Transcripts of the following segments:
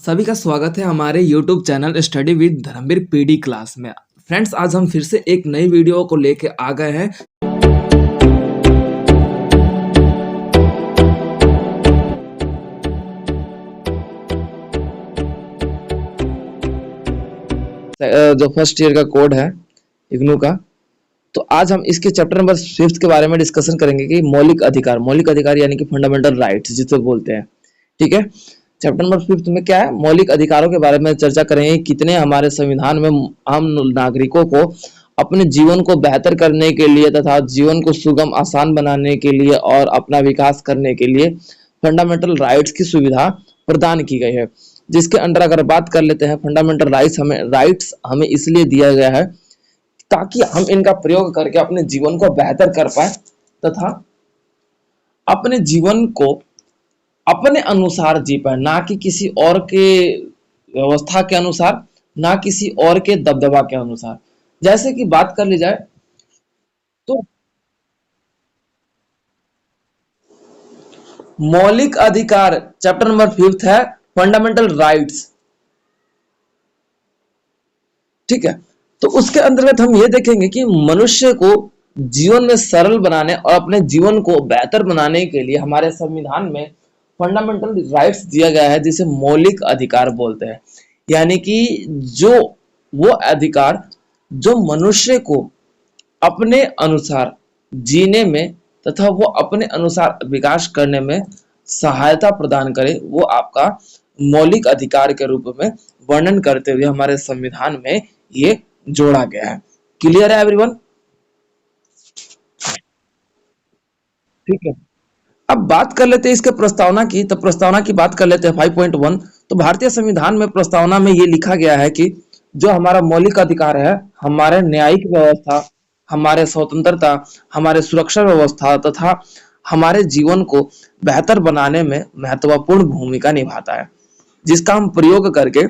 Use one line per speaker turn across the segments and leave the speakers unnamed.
सभी का स्वागत है हमारे YouTube channel study with Dharmveer PD class में। फ्रेंड्स, आज हम फिर से एक नई वीडियो को लेके आ गए हैं। जो फर्स्ट ईयर का कोड है इग्नू का, तो आज हम इसके चैप्टर नंबर 5 के बारे में डिस्कशन करेंगे कि मौलिक अधिकार यानी कि फंडामेंटल राइट्स जिसे बोलते हैं। ठीक है, चैप्टर नंबर 5 में क्या है, मौलिक अधिकारों के बारे में चर्चा करेंगे। कितने हमारे संविधान में आम नागरिकों को अपने जीवन को बेहतर करने के लिए तथा जीवन को सुगम आसान बनाने के लिए और अपना विकास करने के लिए फंडामेंटल राइट्स की सुविधा प्रदान की गई है। जिसके अंडर अगर बात कर लेते हैं, फंडामेंटल राइट्स हमें इसलिए दिया गया है ताकि हम इनका प्रयोग करके अपने जीवन को बेहतर कर पाए तथा अपने जीवन को अपने अनुसार जी पाए, ना कि किसी और के व्यवस्था के अनुसार, ना किसी और के दबदबा के अनुसार। जैसे कि बात कर ली जाए तो मौलिक अधिकार चैप्टर नंबर 5 है फंडामेंटल राइट्स। ठीक है, तो उसके अंतर्गत हम ये देखेंगे कि मनुष्य को जीवन में सरल बनाने और अपने जीवन को बेहतर बनाने के लिए हमारे संविधान में फंडामेंटल राइट्स दिया गया है, जिसे मौलिक अधिकार बोलते हैं। यानी कि जो वो अधिकार जो मनुष्य को अपने अनुसार जीने में तथा वो अपने अनुसार विकास करने में सहायता प्रदान करे, वो आपका मौलिक अधिकार के रूप में वर्णन करते हुए हमारे संविधान में ये जोड़ा गया है। क्लियर है एवरीवन? ठीक है, अब बात कर लेते हैं इसके प्रस्तावना की। तो प्रस्तावना की बात कर लेते हैं 5.1। तो भारतीय संविधान में प्रस्तावना में ये लिखा गया है कि जो हमारा मौलिक अधिकार है, हमारे न्यायिक व्यवस्था, हमारे स्वतंत्रता, हमारे सुरक्षा व्यवस्था तथा हमारे जीवन को बेहतर बनाने में महत्वपूर्ण भूमिका निभाता है, जिसका हम प्रयोग करके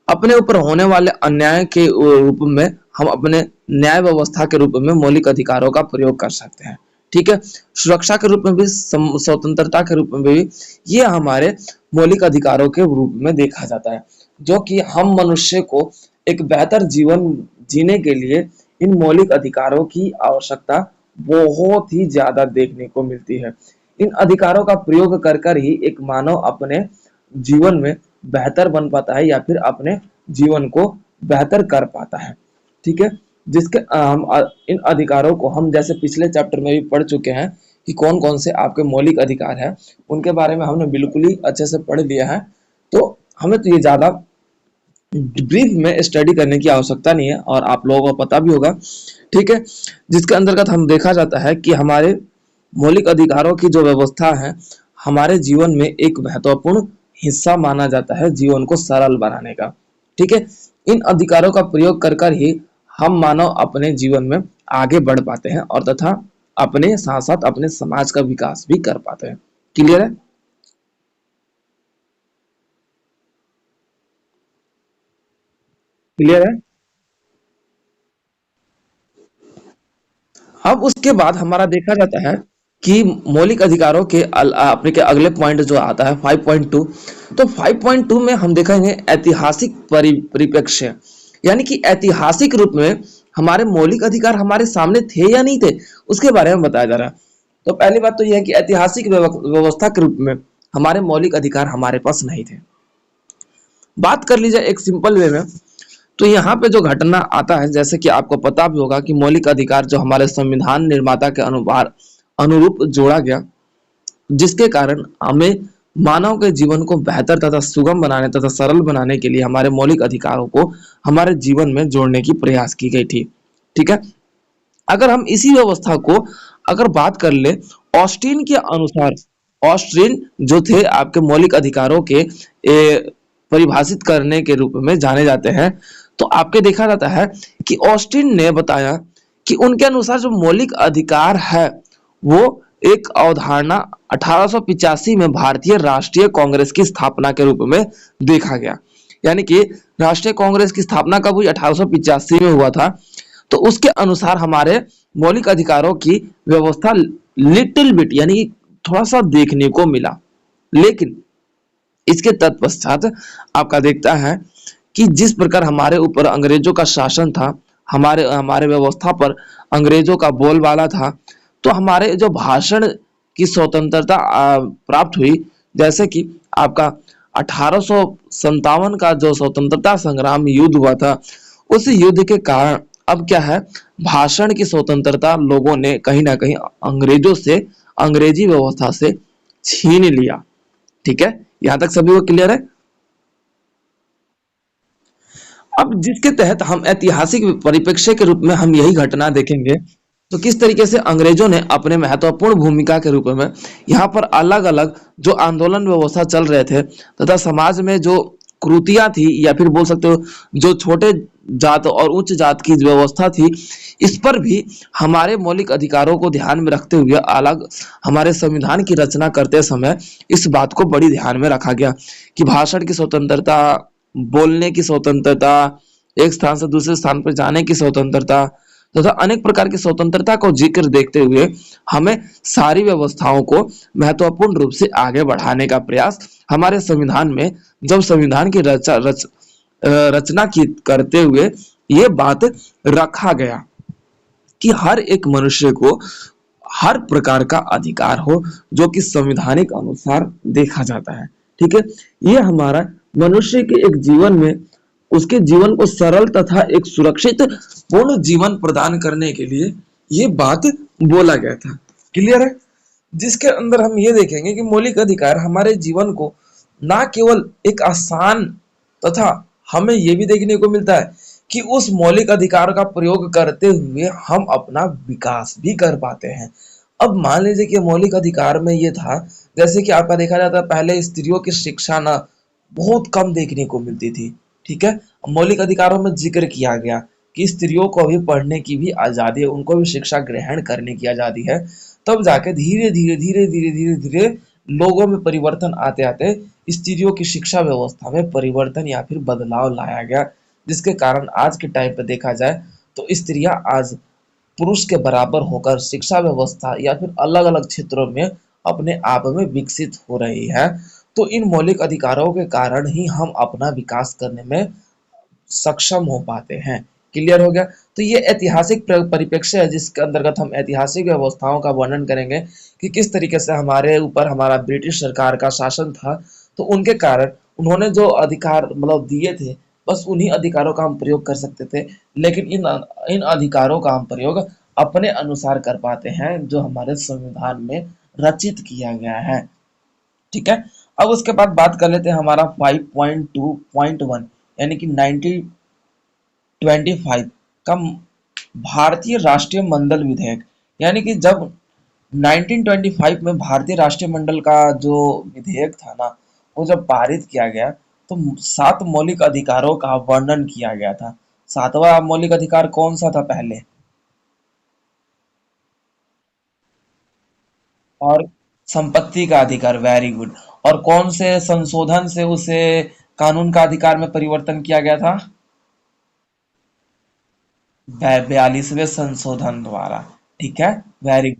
अपने ऊपर होने वाले अन्याय के रूप में हम अपने न्याय व्यवस्था के रूप में मौलिक अधिकारों का प्रयोग कर सकते हैं। ठीक है, सुरक्षा के रूप में भी, स्वतंत्रता के रूप में भी ये हमारे मौलिक अधिकारों के रूप में देखा जाता है, जो कि हम मनुष्य को एक बेहतर जीवन जीने के लिए इन मौलिक अधिकारों की आवश्यकता बहुत ही ज्यादा देखने को मिलती है। इन अधिकारों का प्रयोग कर कर ही एक मानव अपने जीवन में बेहतर बन पाता है या फिर अपने जीवन को बेहतर कर पाता है। ठीक है, जिसके इन अधिकारों को हम जैसे पिछले चैप्टर में भी पढ़ चुके हैं कि कौन कौन से आपके मौलिक अधिकार हैं, उनके बारे में हमने बिल्कुल ही अच्छे से पढ़ लिया है। तो हमें तो ये ज्यादा ब्रीफ में स्टडी करने की आवश्यकता नहीं है और आप लोगों को पता भी होगा। ठीक है, जिसके अंतर्गत हम देखा जाता है कि हमारे मौलिक अधिकारों की जो व्यवस्था है हमारे जीवन में एक महत्वपूर्ण हिस्सा माना जाता है जीवन को सरल बनाने का। ठीक है, इन अधिकारों का प्रयोग कर कर ही हम मानव अपने जीवन में आगे बढ़ पाते हैं और तथा अपने साथ साथ अपने समाज का विकास भी कर पाते हैं। क्लियर है? क्लियर है? अब उसके बाद हमारा देखा जाता है कि मौलिक अधिकारों के अपने के अगले पॉइंट जो आता है 5.2। तो 5.2 में हम देखेंगे ऐतिहासिक परिप्रेक्ष्य, यानी कि ऐतिहासिक रूप में हमारे मौलिक अधिकार हमारे सामने थे या नहीं थे, उसके बारे में बताया जा रहा है। तो पहली बात तो यह है कि ऐतिहासिक व्यवस्था के रूप में हमारे मौलिक अधिकार हमारे पास नहीं थे। बात कर लीजिए एक सिंपल वे में, तो यहाँ पे जो घटना आता है, जैसे कि आपको पता भी होगा कि मौलिक अधिकार जो हमारे संविधान निर्माता के अनुरूप जोड़ा गया, जिसके कारण हमें मानव के जीवन को बेहतर तथा सुगम बनाने तथा सरल बनाने के लिए हमारे मौलिक अधिकारों को हमारे जीवन में जोड़ने की प्रयास की गई थी। ठीक है, अगर हम इसी व्यवस्था को अगर बात कर ले ऑस्टिन के अनुसार, ऑस्टिन जो थे आपके मौलिक अधिकारों के परिभाषित करने के रूप में जाने जाते हैं, तो आपके देखा जाता है कि ऑस्टिन ने बताया कि उनके अनुसार जो मौलिक अधिकार है वो एक अवधारणा 1885 में भारतीय राष्ट्रीय कांग्रेस की स्थापना के रूप में देखा गया। यानी कि राष्ट्रीय कांग्रेस की स्थापना कब हुई? 1885 में हुआ था। तो उसके अनुसार हमारे मौलिक अधिकारों की व्यवस्था लिटिल बिट यानी थोड़ा सा देखने को मिला, लेकिन इसके तत्पश्चात आपका देखता है कि जिस प्रकार हमारे ऊपर अंग्रेजों का शासन था, हमारे हमारे व्यवस्था पर अंग्रेजों का बोलबाला था, तो हमारे जो भाषण की स्वतंत्रता प्राप्त हुई, जैसे कि आपका 1857 का जो स्वतंत्रता संग्राम युद्ध हुआ था, उस युद्ध के कारण अब क्या है, भाषण की स्वतंत्रता लोगों ने कहीं ना कहीं अंग्रेजों से, अंग्रेजी व्यवस्था से छीन लिया। ठीक है, यहां तक सभी को क्लियर है। अब जिसके तहत हम ऐतिहासिक परिप्रेक्ष्य के रूप में हम यही घटना देखेंगे, तो किस तरीके से अंग्रेजों ने अपने महत्वपूर्ण भूमिका के रूप में यहाँ पर अलग अलग जो आंदोलन व्यवस्था चल रहे थे तथा समाज में जो कुरीतियां थी, या फिर बोल सकते हो जो छोटे जात और उच्च जात की व्यवस्था थी, इस पर भी हमारे मौलिक अधिकारों को ध्यान में रखते हुए अलग हमारे संविधान की रचना करते समय इस बात को बड़ी ध्यान में रखा गया कि भाषण की स्वतंत्रता, बोलने की स्वतंत्रता, एक स्थान से दूसरे स्थान पर जाने की स्वतंत्रता तथा अनेक प्रकार की स्वतंत्रता को जिक्र देखते हुए हमें सारी व्यवस्थाओं को महत्वपूर्ण रूप से आगे बढ़ाने का प्रयास हमारे संविधान में, जब संविधान की रचना की करते हुए ये बात रखा गया कि हर एक मनुष्य को हर प्रकार का अधिकार हो जो कि संवैधानिक अनुसार देखा जाता है। ठीक है, ये हमारा मनुष्य के एक जीवन में उसके जीवन को सरल तथा एक सुरक्षित पूर्ण जीवन प्रदान करने के लिए ये बात बोला गया था। क्लियर है, जिसके अंदर हम ये देखेंगे कि मौलिक अधिकार हमारे जीवन को ना केवल एक आसान तथा हमें ये भी देखने को मिलता है कि उस मौलिक अधिकार का प्रयोग करते हुए हम अपना विकास भी कर पाते हैं। अब मान लीजिए कि मौलिक अधिकार में ये था, जैसे कि आपका देखा जाता है पहले स्त्रियों की शिक्षा ना बहुत कम देखने को मिलती थी। ठीक है, मौलिक अधिकारों में जिक्र किया गया कि स्त्रियों को भी पढ़ने की भी आज़ादी है, उनको भी शिक्षा ग्रहण करने की आज़ादी है। तब जाके धीरे धीरे लोगों में परिवर्तन आते आते स्त्रियों की शिक्षा व्यवस्था में परिवर्तन या फिर बदलाव लाया गया, जिसके कारण आज के टाइम पे देखा जाए तो स्त्रियां आज पुरुष के बराबर होकर शिक्षा व्यवस्था या फिर अलग अलग क्षेत्रों में अपने आप में विकसित हो रही है। तो इन मौलिक अधिकारों के कारण ही हम अपना विकास करने में सक्षम हो पाते हैं। क्लियर हो गया, तो ये ऐतिहासिक परिप्रेक्ष्य है जिसके अंतर्गत हम ऐतिहासिक व्यवस्थाओं का वर्णन करेंगे कि किस तरीके से हमारे ऊपर हमारा ब्रिटिश सरकार का शासन था, तो उनके कारण उन्होंने जो अधिकार मतलब दिए थे, बस उन्हीं अधिकारों का हम प्रयोग कर सकते थे, लेकिन इन इन अधिकारों का हम प्रयोग अपने अनुसार कर पाते हैं जो हमारे संविधान में रचित किया गया है। ठीक है, अब उसके बाद बात कर लेते हैं हमारा 5.2.1 यानी कि 1925 का भारतीय राष्ट्रीय मंडल विधेयक। यानी कि जब 1925 में भारतीय राष्ट्रीय मंडल का जो विधेयक था ना, वो जब पारित किया गया तो 7 मौलिक अधिकारों का वर्णन किया गया था। 7वां मौलिक अधिकार कौन सा था पहले? और संपत्ति का अधिकार, वेरी गुड। और कौन से संशोधन से उसे कानून का अधिकार में परिवर्तन किया गया था? 42वें संशोधन द्वारा। ठीक है, वेरी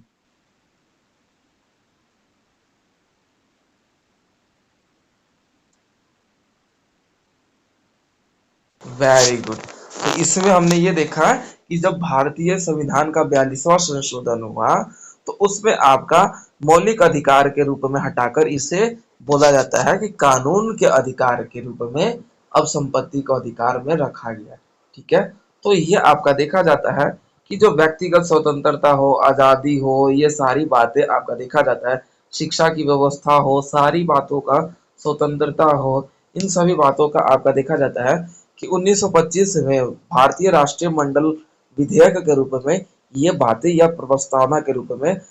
वेरी गुड। तो इसमें हमने ये देखा कि जब भारतीय संविधान का 42वां संशोधन हुआ, तो उसमें आपका मौलिक अधिकार के रूप में हटाकर इसे बोला जाता है कि कानून के अधिकार के रूप में अब संपत्ति को अधिकार में रखा गया। ठीक है, तो ये आपका देखा जाता है कि जो व्यक्तिगत स्वतंत्रता हो, आजादी हो, ये सारी बातें आपका देखा जाता है, शिक्षा की व्यवस्था हो, सारी बातों का स्वतंत्रता हो, इन सभी बातों का आपका देखा जाता है कि 1925 में भारतीय राष्ट्रीय मंडल विधेयक के रूप में ये बातें या प्रस्तावना के रूप में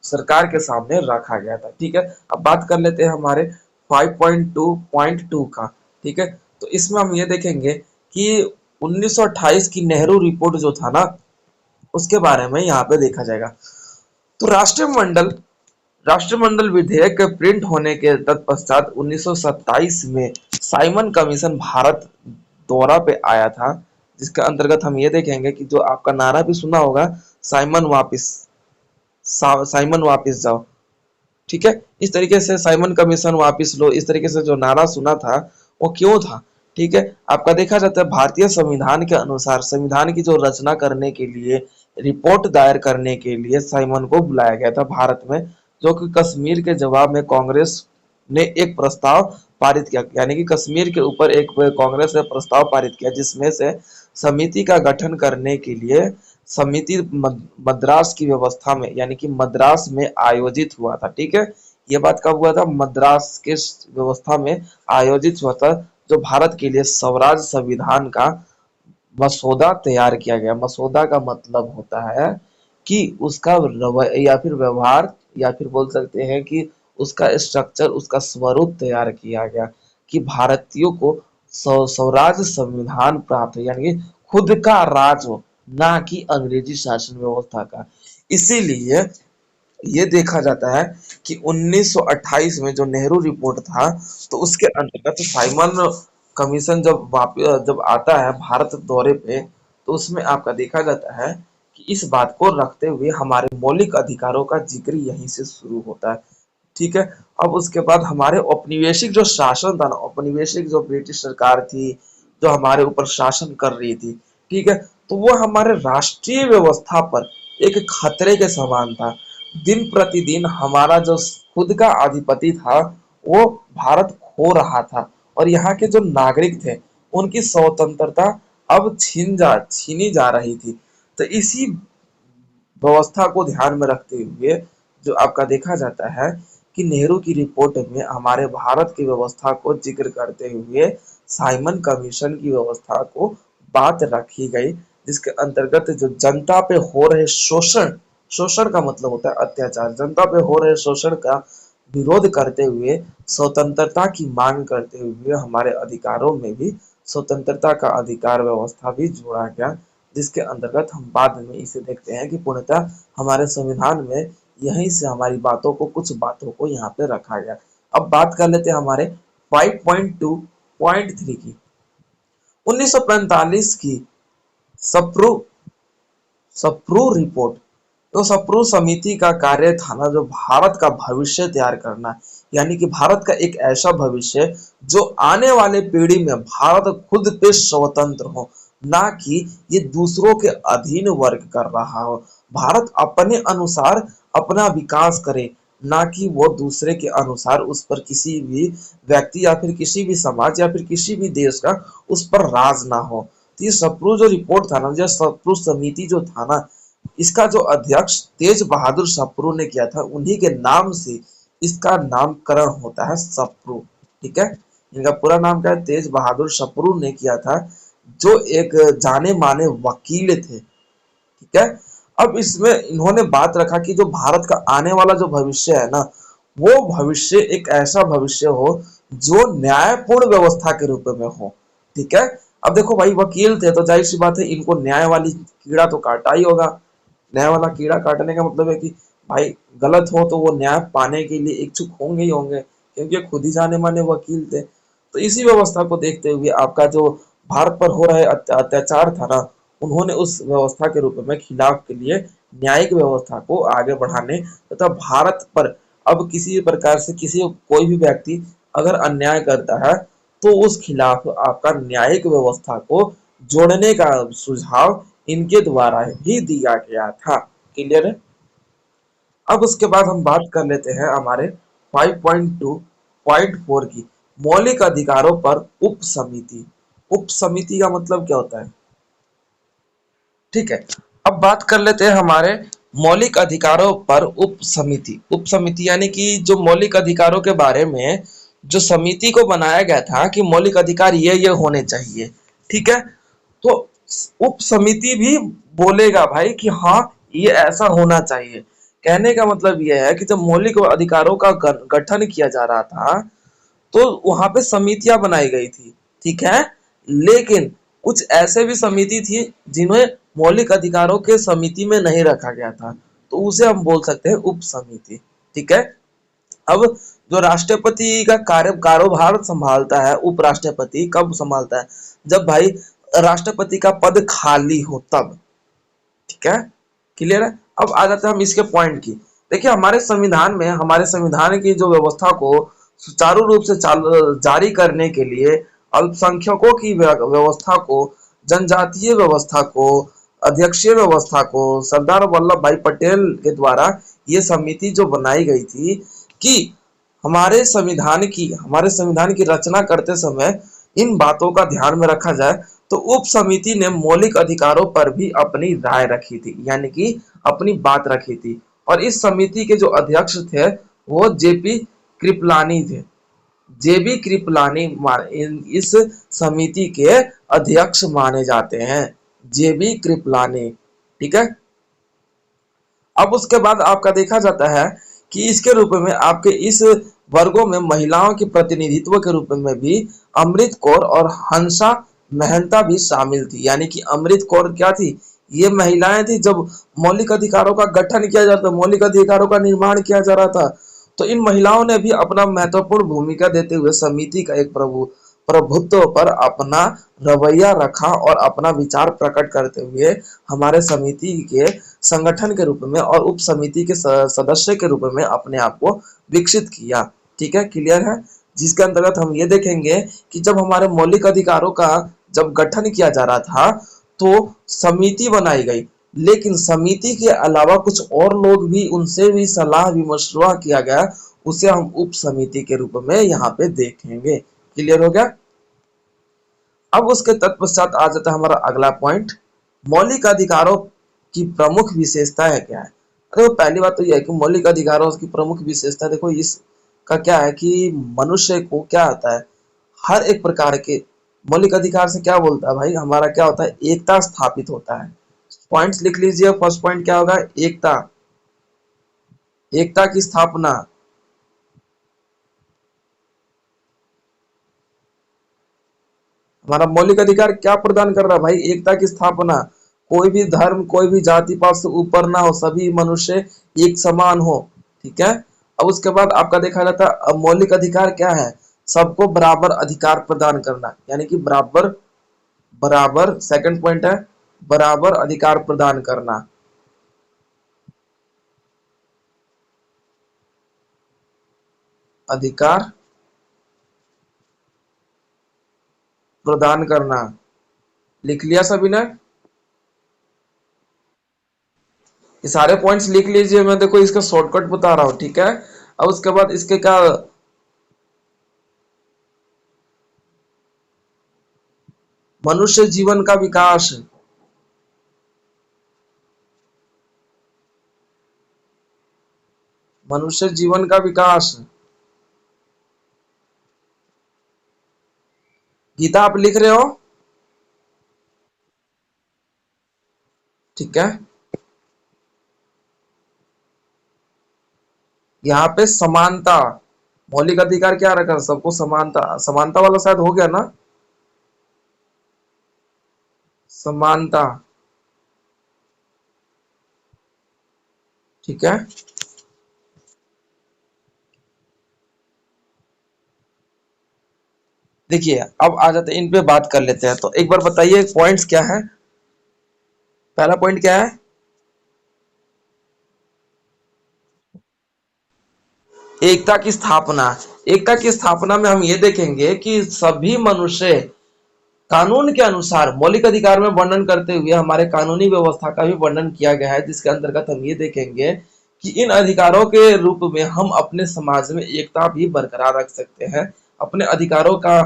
सरकार के सामने रखा गया था। ठीक है, अब बात कर लेते हैं हमारे 5.2.2 का। ठीक है, तो इसमें हम ये देखेंगे कि 1928 की नेहरू रिपोर्ट जो था ना, उसके बारे में यहाँ पे देखा जाएगा। तो राष्ट्रमंडल विधेयक के प्रिंट होने के तत्पश्चात 1927 में साइमन कमीशन भारत दौरा पे आया था, जिसके अंतर्गत हम ये देखेंगे कि जो आपका नारा भी सुना होगा, साइमन वापिस, साइमन वापिस जाओ। ठीक है, इस तरीके से साइमन कमीशन वापस लो, इस तरीके से जो नारा सुना था वो क्यों था? ठीक है, आपका देखा जाता है भारतीय संविधान के अनुसार संविधान की जो रचना करने के लिए, रिपोर्ट दायर करने के लिए साइमन को बुलाया गया था भारत में, जो कि कश्मीर के जवाब में कांग्रेस ने एक प्रस्ताव पारित किया, यानी कि कश्मीर के ऊपर एक कांग्रेस ने प्रस्ताव पारित किया जिसमें से समिति का गठन करने के लिए समिति मद्रास की व्यवस्था में, यानी कि मद्रास में आयोजित हुआ था। ठीक है, ये बात कब हुआ था? मद्रास के व्यवस्था में आयोजित हुआ था, जो भारत के लिए स्वराज संविधान का मसौदा तैयार किया गया। मसौदा का मतलब होता है कि उसका या फिर व्यवहार, या फिर बोल सकते हैं कि उसका स्ट्रक्चर, उसका स्वरूप तैयार किया गया कि भारतीयों को स्वराज संविधान प्राप्त हो, यानी कि खुद का राज हो, ना कि अंग्रेजी शासन व्यवस्था का। इसीलिए ये देखा जाता है कि 1928 में जो नेहरू रिपोर्ट था, तो उसके अंतर्गत साइमन कमीशन जब आता है भारत दौरे पे, तो उसमें आपका देखा जाता है कि इस बात को रखते हुए हमारे मौलिक अधिकारों का जिक्र यहीं से शुरू होता है। ठीक है, अब उसके बाद हमारे औपनिवेशिक जो शासन था ना, औपनिवेशिक जो ब्रिटिश सरकार थी, जो हमारे ऊपर शासन कर रही थी, ठीक है, तो वो हमारे राष्ट्रीय व्यवस्था पर एक खतरे के समान था। दिन प्रतिदिन हमारा जो खुद का आधिपत्य था वो भारत खो रहा था, और यहाँ के जो नागरिक थे उनकी स्वतंत्रता अब छीनी जा रही थी। तो इसी व्यवस्था को ध्यान में रखते हुए जो आपका देखा जाता है कि नेहरू की रिपोर्ट में हमारे भारत की व्यवस्था को जिक्र करते हुए साइमन कमीशन की व्यवस्था को बात रखी गई, जिसके अंतर्गत जो जनता पे हो रहे शोषण, शोषण का मतलब होता है अत्याचार, जनता पे हो रहे शोषण का विरोध करते हुए, स्वतंत्रता की मांग करते हुए हमारे अधिकारों में भी स्वतंत्रता का अधिकार व्यवस्था भी जोड़ा गया, जिसके अंतर्गत हम बाद में इसे देखते हैं कि पूर्णतः हमारे संविधान में यहीं से हमारी बातों को, कुछ बातों को यहाँ पे रखा गया। अब बात कर लेते हैं हमारे 5.2.3 की। 1945 की सप्रू सप्रू रिपोर्ट, तो सप्रू समिति का कार्य था ना, जो भारत का भविष्य तैयार करना, यानी कि भारत का एक ऐसा भविष्य जो आने वाले पीढ़ी में भारत खुद पे स्वतंत्र हो, ना कि ये दूसरों के अधीन वर्ग कर रहा हो। भारत अपने अनुसार अपना विकास करे, ना कि वो दूसरे के अनुसार उस पर किसी भी व्यक्ति या फिर किसी भी समाज या फिर किसी भी देश का उस पर राज ना हो। तो ये सप्रू जो रिपोर्ट था ना, जो सप्रू समिति जो था ना, इसका जो अध्यक्ष तेज बहादुर सप्रू ने किया था, उन्हीं के नाम से इसका नामकरण होता है सप्रू। ठीक है, इनका पूरा नाम क्या है? तेज बहादुर सप्रू ने किया था, जो एक जाने माने वकील थे। ठीक है, अब इसमें इन्होंने बात रखा कि जो भारत का आने वाला जो भविष्य है ना, वो भविष्य एक ऐसा भविष्य हो जो न्यायपूर्ण व्यवस्था के रूप में हो। ठीक है, अब देखो भाई, वकील थे तो जाहिर सी बात है इनको न्याय वाली कीड़ा तो काटा ही होगा। न्याय वाला कीड़ा काटने का मतलब है कि भाई गलत हो तो वो न्याय पाने के लिए इच्छुक होंगे ही होंगे, क्योंकि खुद ही जाने माने वकील थे। तो इसी व्यवस्था को देखते हुए आपका जो भारत पर हो रहे अत्याचार था ना, उन्होंने उस व्यवस्था के रूप में खिलाफ के लिए न्यायिक व्यवस्था को आगे बढ़ाने तथा भारत पर अब किसी प्रकार से किसी कोई भी व्यक्ति अगर अन्याय करता है तो उस खिलाफ आपका न्यायिक व्यवस्था को जोड़ने का सुझाव इनके द्वारा ही दिया गया था। क्लियर है? अब उसके बाद हम बात कर लेते हैं हमारे 5.2.4 की, मौलिक अधिकारों पर उप समिति। उप समिति का मतलब क्या होता है? ठीक है, अब बात कर लेते हैं हमारे मौलिक अधिकारों पर उप समिति। उप समिति यानी कि जो मौलिक अधिकारों के बारे में जो समिति को बनाया गया था कि मौलिक अधिकार ये होने चाहिए। ठीक है, तो उप समिति भी बोलेगा भाई कि हाँ ये ऐसा होना चाहिए। कहने का मतलब ये है कि जब मौलिक अधिकारों का गठन किया जा रहा था तो वहां पे समितियां बनाई गई थी। ठीक है, लेकिन कुछ ऐसे भी समिति थी जिन्हें मौलिक अधिकारों के समिति में नहीं रखा गया था, तो उसे हम बोल सकते हैं उप समिति। ठीक है, अब जो राष्ट्रपति का कारोबार संभालता है, उपराष्ट्रपति कब संभालता है? जब भाई राष्ट्रपति का पद खाली हो तब। ठीक है, क्लियर है? अब आ जाते हैं हम इसके पॉइंट की। देखिए हमारे संविधान की जो व्यवस्था को सुचारू रूप से जारी करने के लिए अल्पसंख्यकों की व्यवस्था को, जनजातीय व्यवस्था को, अध्यक्षीय व्यवस्था को सरदार वल्लभ भाई पटेल के द्वारा ये समिति जो बनाई गई थी कि हमारे संविधान की रचना करते समय इन बातों का ध्यान में रखा जाए, तो उप समिति ने मौलिक अधिकारों पर भी अपनी राय रखी थी, यानी कि अपनी बात रखी थी। और इस समिति के जो अध्यक्ष थे वो जेपी कृपलानी थे। जेबी कृपलानी इस समिति के अध्यक्ष माने जाते हैं। जेबी कृपलानी, ठीक है। अब उसके बाद आपका देखा जाता है कि इसके रूप में आपके इस वर्गों में महिलाओं के प्रतिनिधित्व के रूप में भी अमृत कौर और हंसा मेहता भी शामिल थी। यानी कि अमृत कौर क्या थी, ये महिलाएं थी। जब मौलिक अधिकारों का गठन किया जाता, मौलिक अधिकारों का निर्माण किया जा रहा था, तो इन महिलाओं ने भी अपना महत्वपूर्ण भूमिका देते हुए समिति का एक प्रभुत्व पर अपना रवैया रखा और अपना विचार प्रकट करते हुए हमारे समिति के संगठन के रूप में और उप समिति के सदस्य के रूप में अपने आप को विकसित किया। ठीक है, क्लियर है। जिसके अंतर्गत हम ये देखेंगे कि जब हमारे मौलिक अधिकारों का जब गठन किया जा रहा था तो समिति बनाई गई, लेकिन समिति के अलावा कुछ और लोग भी, उनसे भी सलाह भी मशवरा किया गया, उसे हम उप समिति के रूप में यहाँ पे देखेंगे। क्लियर हो गया। अब उसके तत्पश्चात आ जाता है हमारा अगला पॉइंट, मौलिक अधिकारों की प्रमुख विशेषताएं क्या है। अरे पहली बात तो यह है कि मौलिक अधिकारों की प्रमुख विशेषता देखो, इसका क्या है कि मनुष्य को क्या होता है, हर एक प्रकार के मौलिक अधिकार से क्या बोलता है भाई, हमारा क्या होता है, एकता स्थापित होता है। पॉइंट्स लिख लीजिए। फर्स्ट पॉइंट क्या होगा, एकता, एकता की स्थापना। हमारा मौलिक अधिकार क्या प्रदान कर रहा है भाई, एकता की स्थापना। कोई भी धर्म, कोई भी जाति पात से ऊपर ना हो, सभी मनुष्य एक समान हो। ठीक है। अब उसके बाद आपका देखा जाता है मौलिक अधिकार क्या है, सबको बराबर अधिकार प्रदान करना, यानी कि बराबर, बराबर सेकंड पॉइंट है, बराबर अधिकार प्रदान करना, अधिकार प्रदान करना। लिख लिया सभी ने, ये सारे पॉइंट्स लिख लीजिए। मैं देखो इसका शॉर्टकट बता रहा हूँ, ठीक है। अब उसके बाद इसके क्या, मनुष्य जीवन का विकास, मनुष्य जीवन का विकास। गीता आप लिख रहे हो, ठीक है। यहाँ पे समानता, मौलिक अधिकार क्या रखा, सबको समानता, समानता वाला शायद हो गया ना, समानता, ठीक है। देखिए अब आ जाते हैं इन पे बात कर लेते हैं, तो एक बार बताइए पॉइंट्स क्या है। पहला पॉइंट क्या है, एकता की स्थापना। एकता की स्थापना में हम ये देखेंगे कि सभी मनुष्य कानून के अनुसार मौलिक अधिकार में वर्णन करते हुए हमारे कानूनी व्यवस्था का भी वर्णन किया गया है, जिसके अंतर्गत हम ये देखेंगे कि इन अधिकारों के रूप में हम अपने समाज में एकता भी बरकरार रख सकते हैं, अपने अधिकारों का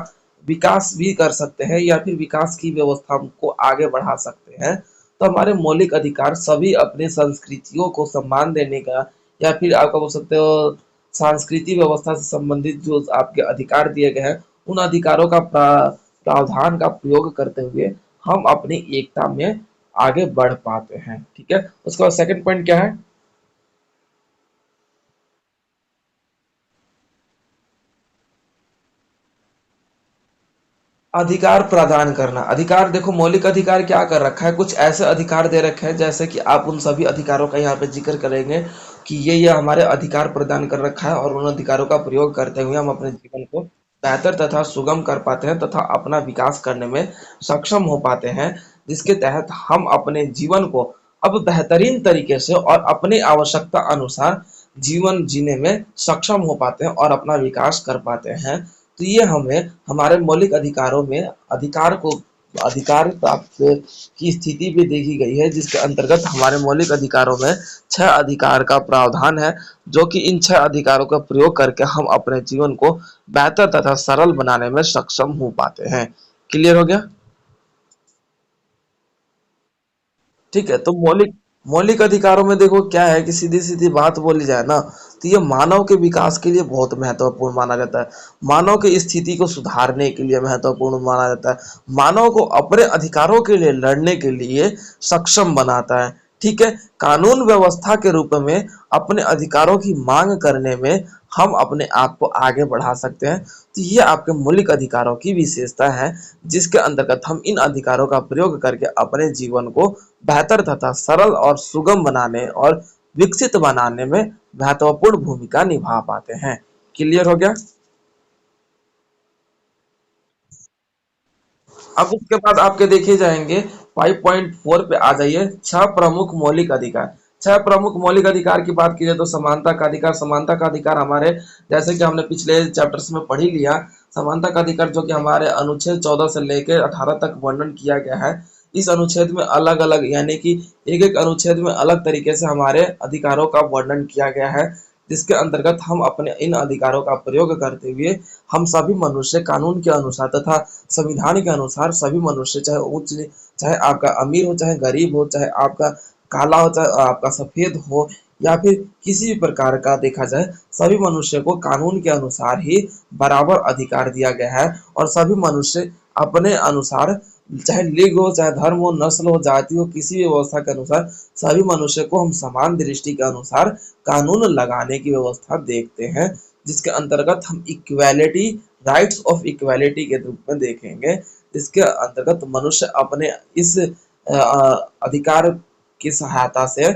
विकास भी कर सकते हैं, या फिर विकास की व्यवस्था को आगे बढ़ा सकते हैं। तो हमारे मौलिक अधिकार सभी अपने संस्कृतियों को सम्मान देने का, या फिर आपका बोल सकते हो सांस्कृतिक व्यवस्था से संबंधित जो आपके अधिकार दिए गए हैं, उन अधिकारों का प्रावधान का प्रयोग करते हुए हम अपनी एकता में आगे बढ़ पाते हैं। ठीक है। उसके बाद सेकंड पॉइंट क्या है, अधिकार प्रदान करना। अधिकार देखो, मौलिक अधिकार क्या कर रखा है, कुछ ऐसे अधिकार दे रखे हैं जैसे कि आप उन सभी अधिकारों का यहाँ पे जिक्र करेंगे कि ये हमारे अधिकार प्रदान कर रखा है, और उन अधिकारों का प्रयोग करते हुए हम अपने जीवन को बेहतर तथा सुगम कर पाते हैं तथा अपना विकास करने में सक्षम हो पाते हैं, जिसके तहत हम अपने जीवन को अब बेहतरीन तरीके से और अपनी आवश्यकता अनुसार जीवन जीने में सक्षम हो पाते हैं और अपना विकास कर पाते हैं। तो ये हमें हमारे मौलिक अधिकारों में अधिकार प्राप्त की स्थिति भी देखी गई है, जिसके अंतर्गत हमारे मौलिक अधिकारों में 6 अधिकार का प्रावधान है, जो कि इन 6 अधिकारों का प्रयोग करके हम अपने जीवन को बेहतर तथा सरल बनाने में सक्षम हो पाते हैं। क्लियर हो गया? ठीक है, तो मौलिक मौलिक अधिकारों में देखो क्या है कि सीधी सीधी बात बोली जाए ना, तो ये मानव के विकास के लिए बहुत महत्वपूर्ण माना जाता है। मानव की स्थिति को सुधारने के लिए महत्वपूर्ण माना जाता है। मानव को अपने अधिकारों के लिए लड़ने के लिए सक्षम बनाता है। ठीक है, कानून व्यवस्था के रूप में अपने अधिकारों की मांग करने में हम अपने आप को आगे बढ़ा सकते हैं। तो ये आपके मौलिक अधिकारों की विशेषता है, जिसके अंतर्गत हम इन अधिकारों का प्रयोग करके अपने जीवन को बेहतर तथा सरल और सुगम बनाने और विकसित बनाने में महत्वपूर्ण भूमिका निभा पाते हैं। क्लियर हो गया? अब उसके बाद आपके देखे जाएंगे 5.4 पे आ जाइए, 6 प्रमुख मौलिक अधिकार। 6 प्रमुख मौलिक अधिकार की बात की जाए तो समानता का अधिकार। समानता का अधिकार हमारे, जैसे कि हमने पिछले चैप्टर्स में पढ़ ही लिया, समानता का अधिकार जो कि हमारे अनुच्छेद 14 से लेकर 18 तक वर्णन किया गया है। इस अनुच्छेद में अलग अलग, यानी कि एक एक अनुच्छेद में अलग तरीके से हमारे अधिकारों का वर्णन किया गया है, जिसके अंतर्गत हम अपने इन अधिकारों का प्रयोग करते हुए हम सभी मनुष्य कानून के अनुसार तथा संविधान के अनुसार सभी मनुष्य, चाहे उच्च, चाहे आपका अमीर हो, चाहे गरीब हो, चाहे आपका काला हो, चाहे आपका सफेद हो, या फिर किसी भी प्रकार का देखा जाए, सभी मनुष्य को कानून के अनुसार ही बराबर अधिकार दिया गया है। और सभी मनुष्य अपने अनुसार, चाहे लिंग हो, चाहे धर्म हो, नस्ल हो, जाति हो, किसी भी व्यवस्था के अनुसार सभी मनुष्य को हम समान दृष्टि के अनुसार कानून लगाने की व्यवस्था देखते हैं, जिसके अंतर्गत हम इक्वालिटी, राइट्स ऑफ इक्वालिटी के रूप में देखेंगे, जिसके अंतर्गत मनुष्य अपने इस अधिकार की सहायता से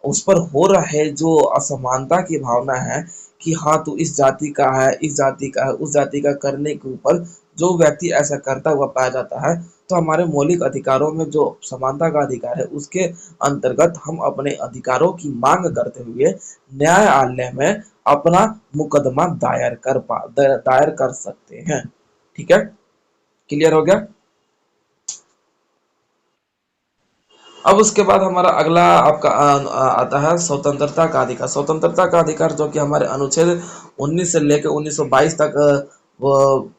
उस पर हो रहे जो असमानता की भावना है कि हाँ तू इस जाति का है, इस जाति का है, उस जाति का करने के ऊपर जो व्यक्ति ऐसा करता हुआ पाया जाता है, तो हमारे मौलिक अधिकारों में जो समानता का अधिकार है उसके अंतर्गत हम अपने अधिकारों की मांग करते हुए न्यायालय में अपना मुकदमा दायर कर सकते हैं। ठीक है, क्लियर हो गया? अब उसके बाद हमारा अगला आपका आता है स्वतंत्रता का अधिकार। स्वतंत्रता का अधिकार जो कि हमारे अनुच्छेद 19 से लेकर 1922 तक, वो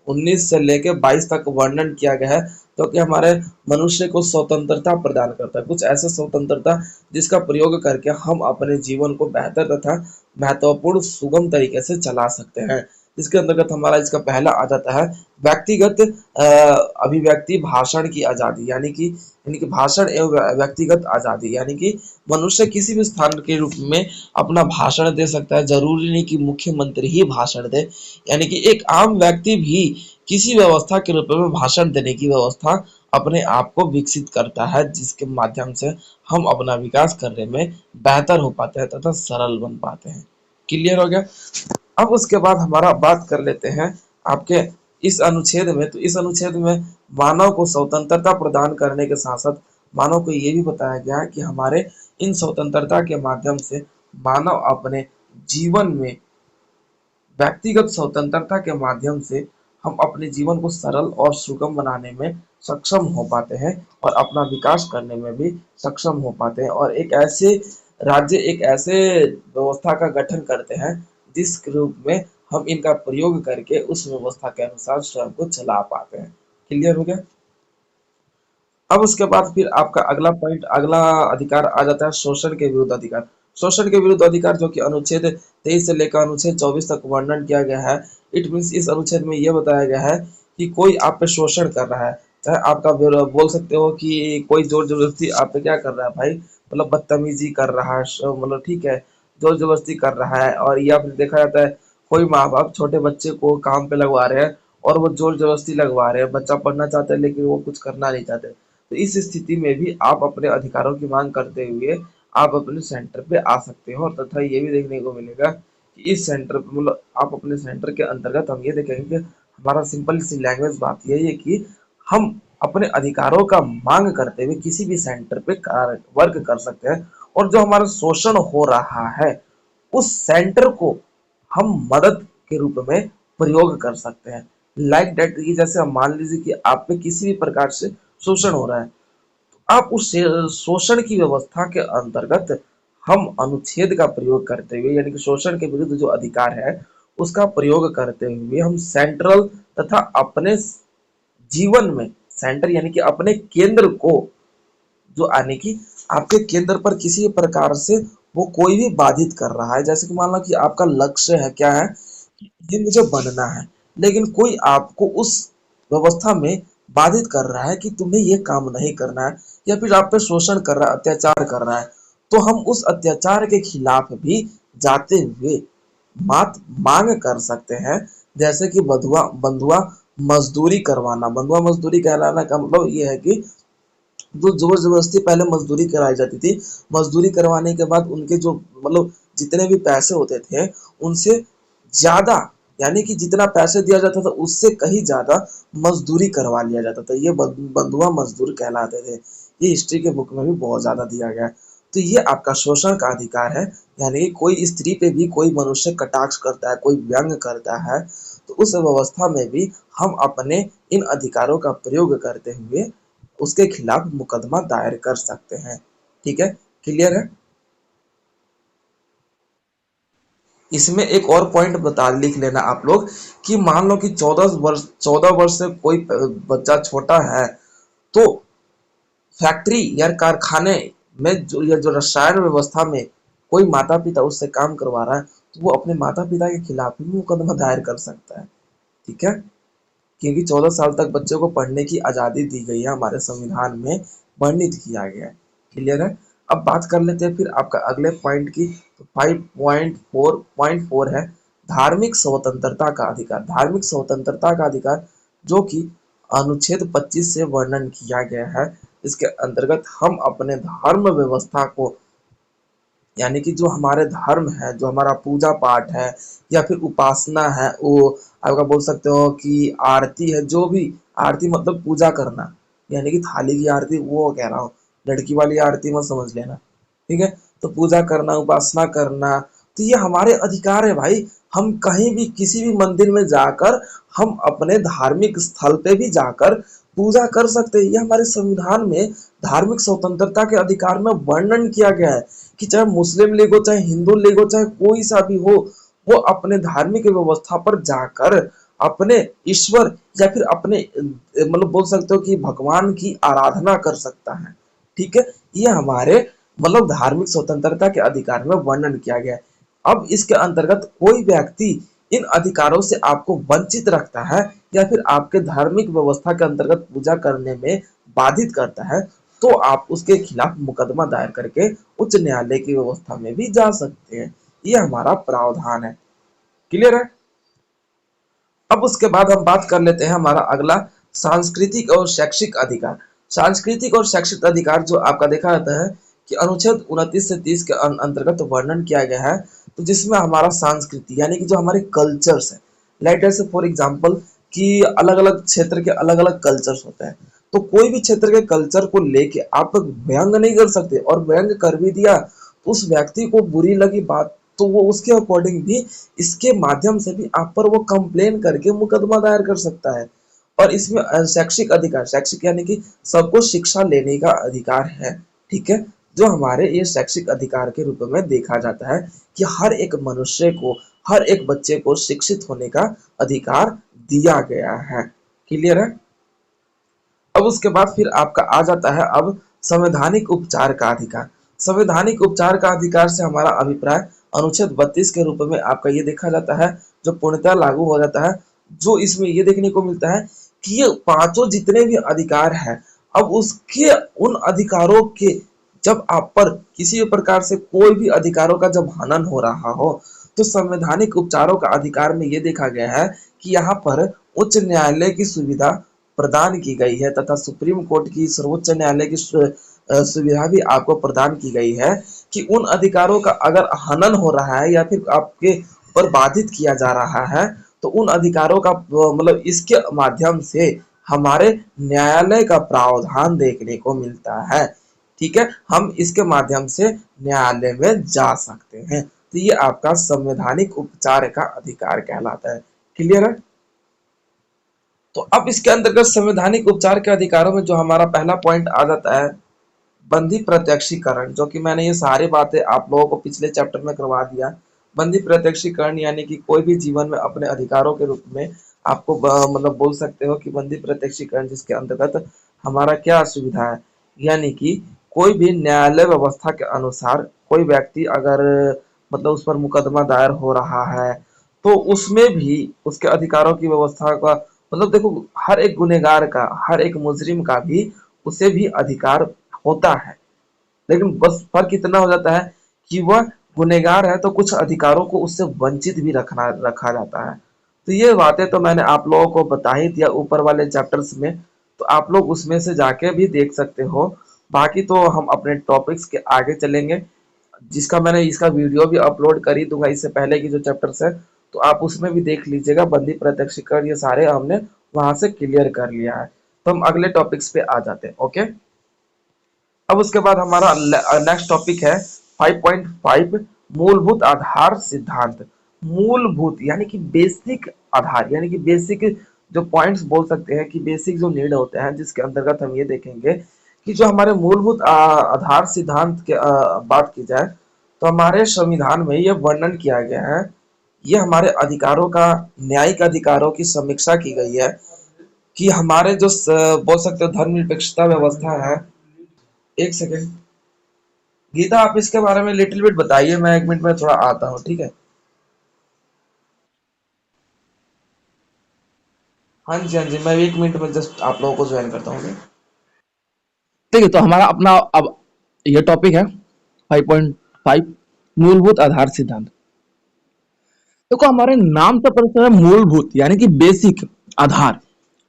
19 से लेकर 22 तक वर्णन किया गया है, जो कि हमारे मनुष्य को स्वतंत्रता प्रदान करता है। कुछ ऐसा स्वतंत्रता जिसका प्रयोग करके हम अपने जीवन को बेहतर तथा महत्वपूर्ण सुगम तरीके से चला सकते हैं। इसके अंतर्गत हमारा इसका पहला आ जाता है व्यक्तिगत अभिव्यक्ति भाषण की आज़ादी, यानी कि भाषण एवं व्यक्तिगत आज़ादी, यानी कि मनुष्य किसी भी स्थान के रूप में अपना भाषण दे सकता है। जरूरी नहीं कि मुख्यमंत्री ही भाषण दे, यानी कि एक आम व्यक्ति भी किसी व्यवस्था के रूप में भाषण देने की व्यवस्था अपने आप को विकसित करता है, जिसके माध्यम से हम अपना विकास करने में बेहतर हो पाते हैं तथा सरल बन पाते हैं। क्लियर हो गया? अब उसके बाद हमारा बात कर लेते हैं आपके इस अनुच्छेद में। तो इस अनुच्छेद में मानव को स्वतंत्रता प्रदान करने के साथ साथ मानव को ये भी बताया गया है कि हमारे इन स्वतंत्रता के माध्यम से मानव अपने जीवन में व्यक्तिगत स्वतंत्रता के माध्यम से हम अपने जीवन को सरल और सुगम बनाने में सक्षम हो पाते हैं और अपना विकास करने में भी सक्षम हो पाते हैं, और एक ऐसे राज्य, एक ऐसे व्यवस्था का गठन करते हैं जिस रूप में हम इनका प्रयोग करके उस व्यवस्था के अनुसार स्वयं को चला पाते हैं। क्लियर हो गया? अब उसके बाद फिर आपका अगला पॉइंट, अगला अधिकार आ जाता है शोषण के विरुद्ध अधिकार। शोषण के विरुद्ध अधिकार जो कि अनुच्छेद 23 से लेकर अनुच्छेद 24 तक वर्णन किया गया है। इट मीन्स इस अनुच्छेद में यह बताया गया है कि कोई आप पे शोषण कर रहा है, चाहे आपका बोल सकते हो कि कोई जोर जबरदस्ती आप पे क्या कर रहा है भाई, मतलब बदतमीजी कर रहा है, मतलब ठीक है, जोर जबरदस्ती कर रहा है। और या फिर देखा जाता है कोई माँ बाप छोटे बच्चे को काम पे लगवा रहे हैं और वो जोर जबरदस्ती लगवा रहे हैं, बच्चा पढ़ना चाहता है लेकिन वो कुछ करना नहीं चाहते, तो इस स्थिति में भी आप अपने अधिकारों की मांग करते हुए आप अपने सेंटर पे आ सकते हो। तथा ये भी देखने को मिलेगा कि इस सेंटर पे, मतलब आप अपने सेंटर के अंतर्गत हम ये देखेंगे कि हमारा सिंपल सी लैंग्वेज बात यही है कि हम अपने अधिकारों का मांग करते हुए किसी भी सेंटर पे कार्य वर्क कर सकते हैं, और जो हमारा शोषण हो रहा है उस सेंटर को हम मदद के रूप में प्रयोग कर सकते हैं। लाइक डेट की, जैसे हम मान लीजिए कि आप पे किसी भी प्रकार से शोषण हो रहा है, आप उस शोषण की व्यवस्था के अंतर्गत हम अनुच्छेद का प्रयोग करते हुए, यानी कि शोषण के विरुद्ध जो अधिकार है उसका प्रयोग करते हुए हम सेंट्रल तथा अपने जीवन में, सेंटर यानी कि अपने केंद्र को, जो आने की आपके केंद्र पर किसी प्रकार से वो कोई भी बाधित कर रहा है, जैसे कि मान लो कि आपका लक्ष्य है, क्या है कि ये मुझे बनना है, लेकिन कोई आपको उस व्यवस्था में बाधित कर रहा है कि तुम्हें ये काम नहीं करना है, या फिर आप पे शोषण कर रहा है, अत्याचार कर रहा है, तो हम उस अत्याचार के खिलाफ भी जाते हुए मात मांग कर सकते हैं। जैसे कि बंधुआ बंधुआ मजदूरी करवाना, बंधुआ मजदूरी कहलाना का मतलब ये है कि जो जोर जबरदस्ती पहले मजदूरी कराई जाती थी, मजदूरी करवाने के बाद उनके जो मतलब जितने भी पैसे होते थे उनसे ज्यादा, यानी कि जितना पैसे दिया जाता था उससे कहीं ज्यादा मजदूरी करवा लिया जाता था, ये बंधुआ मजदूर कहलाते थे। ये हिस्ट्री के बुक में भी बहुत ज्यादा दिया गया है। तो ये आपका शोषण का अधिकार है, यानी कि कोई स्त्री पे भी कोई मनुष्य कटाक्ष करता है, कोई व्यंग करता है, तो उस व्यवस्था में भी हम अपने इन अधिकारों का प्रयोग करते हुए उसके खिलाफ मुकदमा दायर कर सकते हैं। ठीक है, क्लियर है। इसमें एक और पॉइंट बता लिख लेना आप लोग कि मान लो कि 14 वर्ष से कोई बच्चा छोटा है, तो फैक्ट्री या कारखाने में जो या जो रसायन व्यवस्था में कोई माता पिता उससे काम करवा रहा है, तो वो अपने माता पिता के खिलाफ भी मुकदमा दायर कर सकता है। ठीक है, क्योंकि 14 साल तक बच्चे को पढ़ने की आज़ादी दी गई है, हमारे संविधान में वर्णित किया गया है। क्लियर है। अब बात कर लेते हैं फिर आपका अगले पॉइंट की। तो 5.4 है धार्मिक स्वतंत्रता का अधिकार। धार्मिक स्वतंत्रता का अधिकार जो कि अनुच्छेद 25 से वर्णन किया गया है, इसके अंतर्गत हम अपने धर्म व्यवस्था को, यानी कि जो हमारे धर्म है, जो हमारा पूजा पाठ है या फिर उपासना है, वो आपका बोल सकते हो कि आरती है, जो भी आरती मतलब पूजा करना, यानी कि थाली की आरती वो कह रहा हूँ, लड़की वाली आरती मत समझ लेना। ठीक है, तो पूजा करना, उपासना करना, तो ये हमारे अधिकार है भाई। हम कहीं भी किसी भी मंदिर में जाकर हम अपने धार्मिक स्थल पे भी जाकर पूजा कर सकते हैं। ये हमारे संविधान में धार्मिक स्वतंत्रता के अधिकार में वर्णन किया गया है कि चाहे मुस्लिम लीग हो, चाहे हिंदू लीग हो, चाहे कोई सा भी हो, वो अपने धार्मिक व्यवस्था पर जाकर अपने ईश्वर या फिर अपने मतलब बोल सकते हो कि भगवान की आराधना कर सकता है। ठीक है, ये हमारे मतलब धार्मिक स्वतंत्रता के अधिकार में वर्णन किया गया है। अब इसके अंतर्गत कोई व्यक्ति इन अधिकारों से आपको वंचित रखता है या फिर आपके धार्मिक व्यवस्था के अंतर्गत पूजा करने में बाधित करता है, तो आप उसके खिलाफ मुकदमा दायर करके उच्च न्यायालय की व्यवस्था में भी जा सकते हैं। ये हमारा प्रावधान है। क्लियर है। अब उसके बाद हम बात कर लेते हैं हमारा अगला सांस्कृतिक और शैक्षिक अधिकार। सांस्कृतिक और शैक्षिक अधिकार जो आपका देखा जाता है कि अनुच्छेद 29 से 30 के अंतर्गत वर्णन किया गया है, तो जिसमें हमारा संस्कृति यानी कि जो हमारे कल्चर्स है, लाइक ऐसे फॉर एग्जांपल कि अलग अलग क्षेत्र के अलग अलग कल्चर्स होते हैं, तो कोई भी क्षेत्र के कल्चर को लेके आप व्यंग नहीं कर सकते, और व्यंग कर भी दिया तो उस व्यक्ति को बुरी लगी बात, तो वो उसके अकॉर्डिंग भी इसके माध्यम से भी आप पर वो कंप्लेन करके मुकदमा दायर कर सकता है। और इसमें शैक्षिक अधिकार, शैक्षिक यानी कि सबको शिक्षा लेने का अधिकार है। ठीक है, जो हमारे ये शैक्षिक अधिकार के रूप में देखा जाता है कि हर एक मनुष्य को, हर एक बच्चे को शिक्षित होने का अधिकार दिया गया है। क्लियर है। अब उसके बाद फिर आपका आ जाता है अब संवैधानिक उपचार का अधिकार। संवैधानिक उपचार का अधिकार से हमारा अभिप्राय अनुच्छेद 32 के रूप में आपका ये देखा जाता है, जो पूर्णतः लागू हो जाता है। जो इसमें ये देखने को मिलता है कि ये पांचों जितने भी अधिकार है, अब उसके उन अधिकारों के, जब आप पर किसी भी प्रकार से कोई भी अधिकारों का जब हनन हो रहा हो, तो संवैधानिक उपचारों का अधिकार में ये देखा गया है कि यहाँ पर उच्च न्यायालय की सुविधा प्रदान की गई है, तथा सुप्रीम कोर्ट की, सर्वोच्च न्यायालय की सुविधा भी आपको प्रदान की गई है कि उन अधिकारों का अगर हनन हो रहा है या फिर आपके पर बाधित किया जा रहा है, तो उन अधिकारों का मतलब इसके माध्यम से हमारे न्यायालय का प्रावधान देखने को मिलता है। ठीक है, हम इसके माध्यम से न्यायालय में जा सकते हैं। तो ये आपका संवैधानिक उपचार का अधिकार कहलाता है। क्लियर है? तो अब इसके अंतर्गत संवैधानिक उपचार के अधिकारों में जो हमारा पहला पॉइंट आ जाता है, बंदी प्रत्यक्षीकरण, जो कि मैंने ये सारी बातें आप लोगों को पिछले चैप्टर में करवा दिया। बंदी प्रत्यक्षीकरण यानी कि कोई भी जीवन में अपने अधिकारों के रूप में आपको मतलब बोल सकते हो कि बंदी प्रत्यक्षीकरण, जिसके अंतर्गत हमारा क्या सुविधा है, यानी कि कोई भी न्यायालय व्यवस्था के अनुसार कोई व्यक्ति अगर मतलब उस पर मुकदमा दायर हो रहा है, तो उसमें भी उसके अधिकारों की व्यवस्था का मतलब देखो, हर एक गुनहगार का, हर एक मुजरिम का भी उसे भी अधिकार होता है, लेकिन बस फर्क इतना हो जाता है कि वह गुनहगार है तो कुछ अधिकारों को उससे वंचित भी रखा जाता है। तो ये बातें तो मैंने आप लोगों को बता ही दिया ऊपर वाले चैप्टर्स में, तो आप लोग उसमें से जाके भी देख सकते हो। बाकी तो हम अपने टॉपिक्स के आगे चलेंगे, जिसका मैंने इसका वीडियो भी अपलोड कर ही दूंगा इससे पहले की जो चैप्टर्स है, तो आप उसमें भी देख लीजिएगा। बंदी प्रत्यक्षीकरण ये सारे हमने वहां से क्लियर कर लिया है। तो हम अगले टॉपिक्स पे आ जाते हैं। ओके, अब उसके बाद हमारा नेक्स्ट टॉपिक है 5.5, मूलभूत आधार सिद्धांत। मूलभूत यानी कि बेसिक आधार, यानी कि बेसिक जो पॉइंट्स बोल सकते हैं कि बेसिक जो नीड होते हैं, जिसके अंतर्गत हम ये देखेंगे कि जो हमारे मूलभूत आधार सिद्धांत के बात की जाए, तो हमारे संविधान में ये वर्णन किया गया है। ये हमारे अधिकारों का, न्यायिक अधिकारों की समीक्षा की गई है कि हमारे जो बोल सकते हो धर्मनिरपेक्षता व्यवस्था है। एक सेकेंड गीता, आप इसके बारे में लिटिल बिट बताइए, मैं 1 मिनट में थोड़ा आता हूँ, ठीक है? हाँ जी, हाँ जी, मैं 1 मिनट में जस्ट आप लोगों को ज्वाइन करता हूँ। ठीक है, तो हमारा अपना अब ये टॉपिक है 5.5, मूलभूत आधार सिद्धांत। देखो, हमारे नाम से पता चला मूलभूत यानी कि बेसिक आधार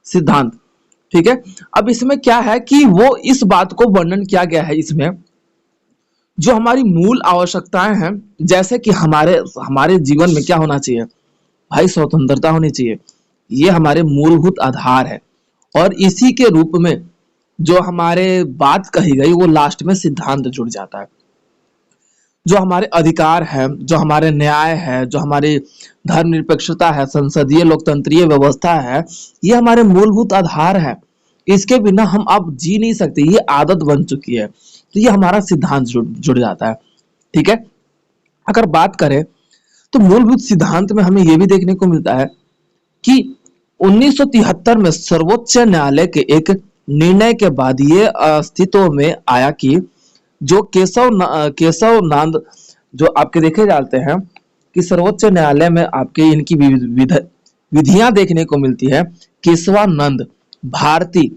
सिद्धांत। ठीक है, अब इसमें क्या है कि वो इस बात को वर्णन किया गया है इसमें, जो हमारी मूल आवश्यकताएं हैं, जैसे कि हमारे हमारे जीवन में क्या होना चाहिए भाई, स्वतंत्रता होनी चाहिए। ये हमारे मूलभूत आधार है, और इसी के रूप में जो हमारे बात कही गई वो लास्ट में सिद्धांत जुड़ जाता है। जो हमारे अधिकार है, जो हमारे न्याय है, जो हमारी धर्मनिरपेक्षता है, संसदीय लोकतंत्रीय व्यवस्था है, ये हमारे मूलभूत आधार है। इसके बिना हम अब जी नहीं सकते, ये आदत बन चुकी है। तो ये हमारा सिद्धांत जुड़ जाता है। ठीक है, अगर बात करें तो मूलभूत सिद्धांत में हमें यह भी देखने को मिलता है कि 1973 में सर्वोच्च न्यायालय के एक निर्णय के बाद ये अस्तित्व में आया कि जो केशव नंद, जो आपके देखे जाते हैं कि सर्वोच्च न्यायालय में आपके इनकी विधियां देखने को मिलती है। केशवानंद भारती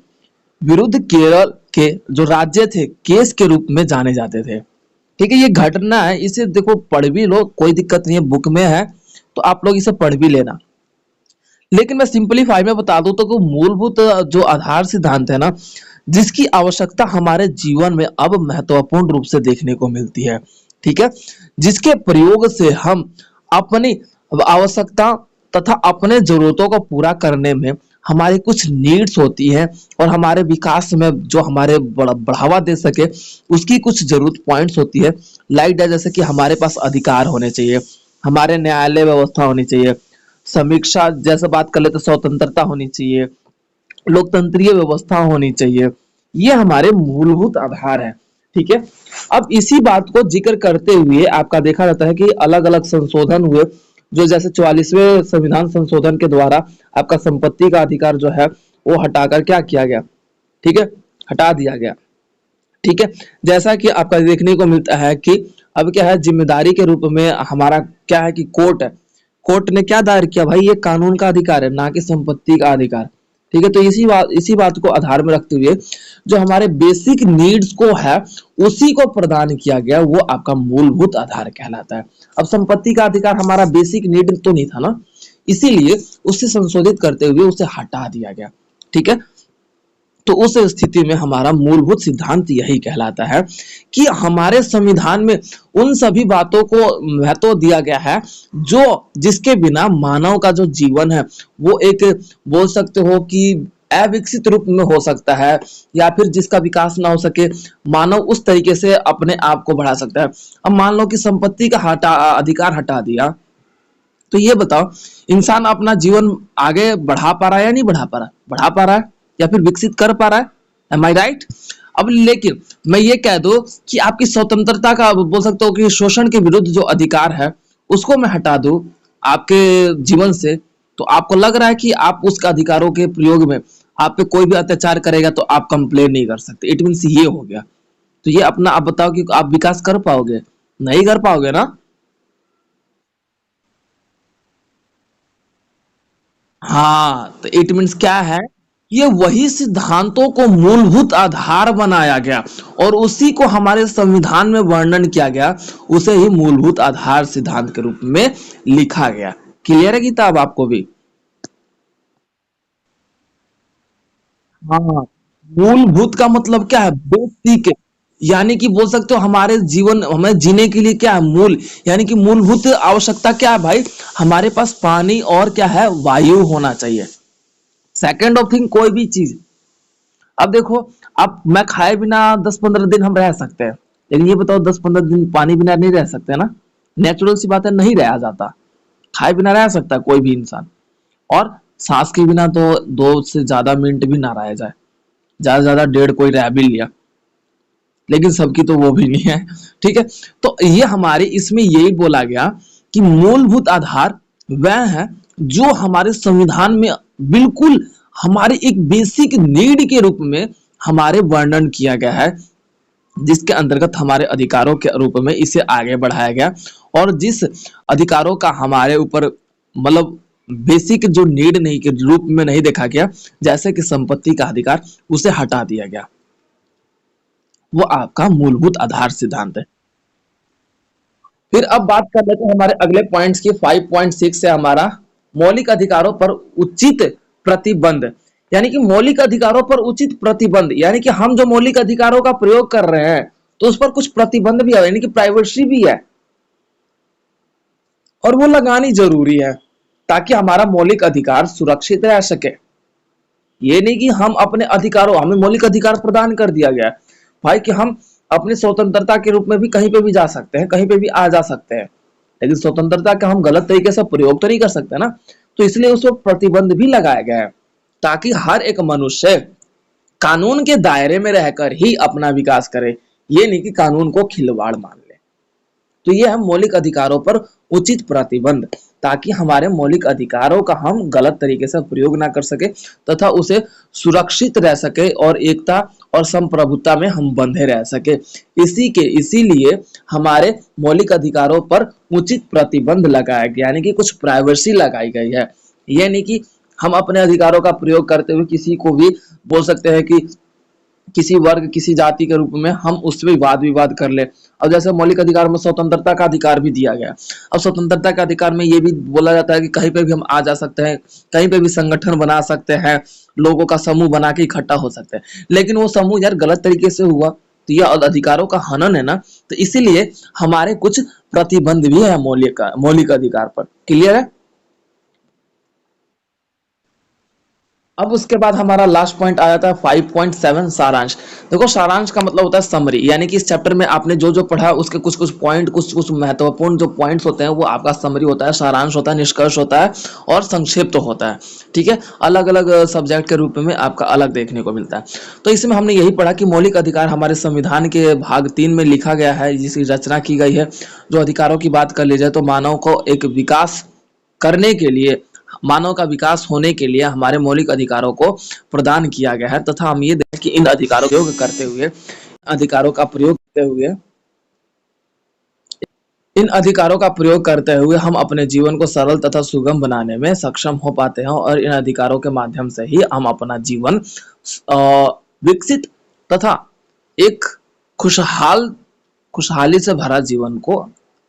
विरुद्ध केरल के जो राज्य थे, केस के रूप में जाने जाते थे। ठीक है, ये घटना है, इसे देखो पढ़ भी लो, कोई दिक्कत नहीं है, बुक में है तो आप लोग इसे पढ़ भी लेना। लेकिन मैं सिंपलीफाई में बता दूं तो मूलभूत जो आधार सिद्धांत है ना, जिसकी आवश्यकता हमारे जीवन में अब महत्वपूर्ण रूप से देखने को मिलती है। ठीक है, जिसके प्रयोग से हम अपनी आवश्यकता तथा अपने जरूरतों को पूरा करने में हमारी कुछ नीड्स होती है, और हमारे विकास में जो हमारे बढ़ावा दे सके उसकी कुछ जरूरत पॉइंट्स होती है। लाइक जैसे कि हमारे पास अधिकार होने चाहिए, हमारे न्यायालय व्यवस्था होनी चाहिए, समीक्षा जैसे बात कर ले तो स्वतंत्रता होनी चाहिए, लोकतंत्रीय व्यवस्था होनी चाहिए। ये हमारे मूलभूत आधार है। ठीक है, अब इसी बात को जिक्र करते हुए आपका देखा जाता है कि अलग अलग संशोधन हुए, जो जैसे 44वें संविधान संशोधन के द्वारा आपका संपत्ति का अधिकार जो है वो हटाकर क्या किया गया, ठीक है, हटा दिया गया। ठीक है, जैसा कि आपका देखने को मिलता है कि अब क्या है, जिम्मेदारी के रूप में हमारा क्या है कि कोर्ट है, कोर्ट ने क्या दायर किया भाई, ये कानून का अधिकार है ना कि संपत्ति का अधिकार। ठीक है, तो इसी बात को आधार में रखते हुए जो हमारे बेसिक नीड्स को है उसी को प्रदान किया गया, वो आपका मूलभूत आधार कहलाता है। अब संपत्ति का अधिकार हमारा बेसिक नीड तो नहीं था ना, इसीलिए उसे संशोधित करते हुए उसे हटा दिया गया। ठीक है, तो उस स्थिति में हमारा मूलभूत सिद्धांत यही कहलाता है कि हमारे संविधान में उन सभी बातों को महत्व दिया गया है जो जिसके बिना मानव का जो जीवन है वो एक बोल सकते हो कि अविकसित रूप में हो सकता है, या फिर जिसका विकास ना हो सके, मानव उस तरीके से अपने आप को बढ़ा सकता है। अब मान लो कि संपत्ति का अधिकार हटा दिया, तो ये बताओ, इंसान अपना जीवन आगे बढ़ा पा रहा है या नहीं बढ़ा पा रहा है? बढ़ा पा रहा है या फिर विकसित कर पा रहा है? एम आई राइट? अब लेकिन मैं ये कह दूं कि आपकी स्वतंत्रता का, बोल सकते हो कि शोषण के विरुद्ध जो अधिकार है, उसको मैं हटा दूं आपके जीवन से, तो आपको लग रहा है कि आप उसका अधिकारों के प्रयोग में आप पे कोई भी अत्याचार करेगा तो आप कंप्लेन नहीं कर सकते। इट मीन्स ये हो गया। तो ये अपना आप बताओ कि आप विकास कर पाओगे? नहीं कर पाओगे ना? हाँ, तो इट मीन्स क्या है, ये वही सिद्धांतों को मूलभूत आधार बनाया गया और उसी को हमारे संविधान में वर्णन किया गया, उसे ही मूलभूत आधार सिद्धांत के रूप में लिखा गया। क्लियर है किताब आपको भी? हाँ, मूलभूत का मतलब क्या है? बेसिक। यानी कि बोल सकते हो हमारे जीवन हमें जीने के लिए क्या है? मूल, यानी कि मूलभूत आवश्यकता क्या है भाई? हमारे पास पानी और क्या है? वायु होना चाहिए। सेकंड ऑफ थिंग, कोई भी चीज, अब देखो, अब मैं खाए बिना 10-15 दिन हम रह सकते हैं, लेकिन ये बताओ 10-15 दिन पानी बिना नहीं रह सकते ना? नेचुरल सी बात है, नहीं रहा जाता। खाए बिना रह सकता है कोई भी इंसान, और सांस के बिना तो 2 से ज्यादा मिनट भी ना रहा जाए, ज्यादा से ज्यादा डेढ़ कोई रह भी लिया, लेकिन सबकी तो वो भी नहीं है। ठीक है, तो ये हमारे इसमें यही बोला गया कि मूलभूत आधार वह है जो हमारे संविधान में बिल्कुल हमारे एक बेसिक नीड के रूप में हमारे वर्णन किया गया है, जिसके अंतर्गत हमारे अधिकारों के रूप में इसे आगे बढ़ाया गया, और जिस अधिकारों का हमारे ऊपर मतलब बेसिक जो नीड नहीं के रूप में नहीं देखा गया, जैसे कि संपत्ति का अधिकार, उसे हटा दिया गया। वो आपका मूलभूत आधार सिद्धांत है। फिर अब बात कर लेते हैं हमारे अगले पॉइंट्स की। 5.6 है हमारा, मौलिक अधिकारों पर उचित प्रतिबंध। यानी कि मौलिक अधिकारों पर उचित प्रतिबंध, यानी कि हम जो मौलिक अधिकारों का प्रयोग कर रहे हैं तो उस पर कुछ प्रतिबंध भी है, यानी कि प्राइवेसी भी है, और वो लगानी जरूरी है ताकि हमारा मौलिक अधिकार सुरक्षित रह सके। ये नहीं कि हम अपने अधिकारों, हमें मौलिक अधिकार प्रदान कर दिया गया है भाई कि हम अपनी स्वतंत्रता के रूप में भी कहीं पे भी जा सकते हैं, कहीं पे भी आ जा सकते हैं, लेकिन स्वतंत्रता का हम गलत तरीके से प्रयोग तो नहीं कर सकते ना। तो इसलिए उस पर प्रतिबंध भी लगाया गया है ताकि हर एक मनुष्य कानून के दायरे में रहकर ही अपना विकास करे, ये नहीं कि कानून को खिलवाड़ मान ले। तो ये है मौलिक अधिकारों पर उचित प्रतिबंध, ताकि हमारे मौलिक अधिकारों का हम गलत तरीके से प्रयोग ना कर सके तथा उसे सुरक्षित रह सके और एकता और संप्रभुता में हम बंधे रह सके। इसीलिए हमारे मौलिक अधिकारों पर उचित प्रतिबंध लगाया गया, यानी कि कुछ प्राइवेसी लगाई गई है। ये नहीं कि हम अपने अधिकारों का प्रयोग करते हुए किसी को भी बोल सकते हैं कि किसी वर्ग किसी जाति के रूप में हम उसमें वाद विवाद कर ले। अब जैसे मौलिक अधिकार में स्वतंत्रता का अधिकार भी दिया गया, अब स्वतंत्रता के अधिकार में ये भी बोला जाता है कि कहीं पे भी हम आ जा सकते हैं, कहीं पे भी संगठन बना सकते हैं, लोगों का समूह बना के इकट्ठा हो सकते हैं, लेकिन वो समूह यार गलत तरीके से हुआ तो यह अधिकारों का हनन है ना। तो इसीलिए हमारे कुछ प्रतिबंध भी है मौलिक अधिकार पर। क्लियर है? अब उसके बाद हमारा लास्ट पॉइंट आ जाता है 5.7, सारांश। देखो, सारांश का मतलब होता है समरी, यानी कि इस चैप्टर में आपने जो जो पढ़ा उसके कुछ कुछ पॉइंट, कुछ कुछ महत्वपूर्ण जो पॉइंट्स होते हैं वो आपका समरी होता है, सारांश होता है, निष्कर्ष होता है और संक्षेप तो होता है। ठीक है, अलग अलग सब्जेक्ट के रूप में आपका अलग देखने को मिलता है। तो इसमें हमने यही पढ़ा कि मौलिक अधिकार हमारे संविधान के भाग 3 में लिखा गया है, जिसकी रचना की गई है। जो अधिकारों की बात कर ली जाए तो मानव को एक विकास करने के लिए, मानव का विकास होने के लिए हमारे मौलिक अधिकारों को प्रदान किया गया है, तथा हम ये देखें कि इन अधिकारों का प्रयोग करते हुए, अधिकारों का प्रयोग करते हुए इन अधिकारों का प्रयोग करते हुए हम अपने जीवन को सरल तथा सुगम बनाने में सक्षम हो पाते हैं, और इन अधिकारों के माध्यम से ही हम अपना जीवन विकसित तथा एक खुशहाल खुशहाली से भरा जीवन को,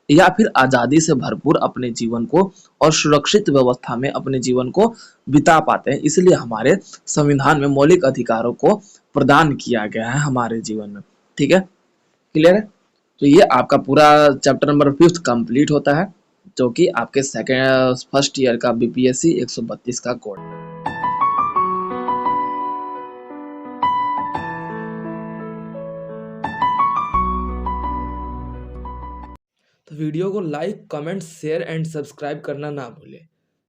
या फिर आजादी से भरपूर अपने जीवन को और सुरक्षित व्यवस्था में अपने जीवन को बिता पाते हैं। इसलिए हमारे संविधान में मौलिक अधिकारों को प्रदान किया गया है हमारे जीवन में। ठीक है, क्लियर है? तो ये आपका पूरा चैप्टर नंबर 5 कंप्लीट होता है, जो कि आपके सेकेंड फर्स्ट ईयर का बीपीएससी 132 का कोड। वीडियो को like, comment, share and subscribe करना ना भूलें।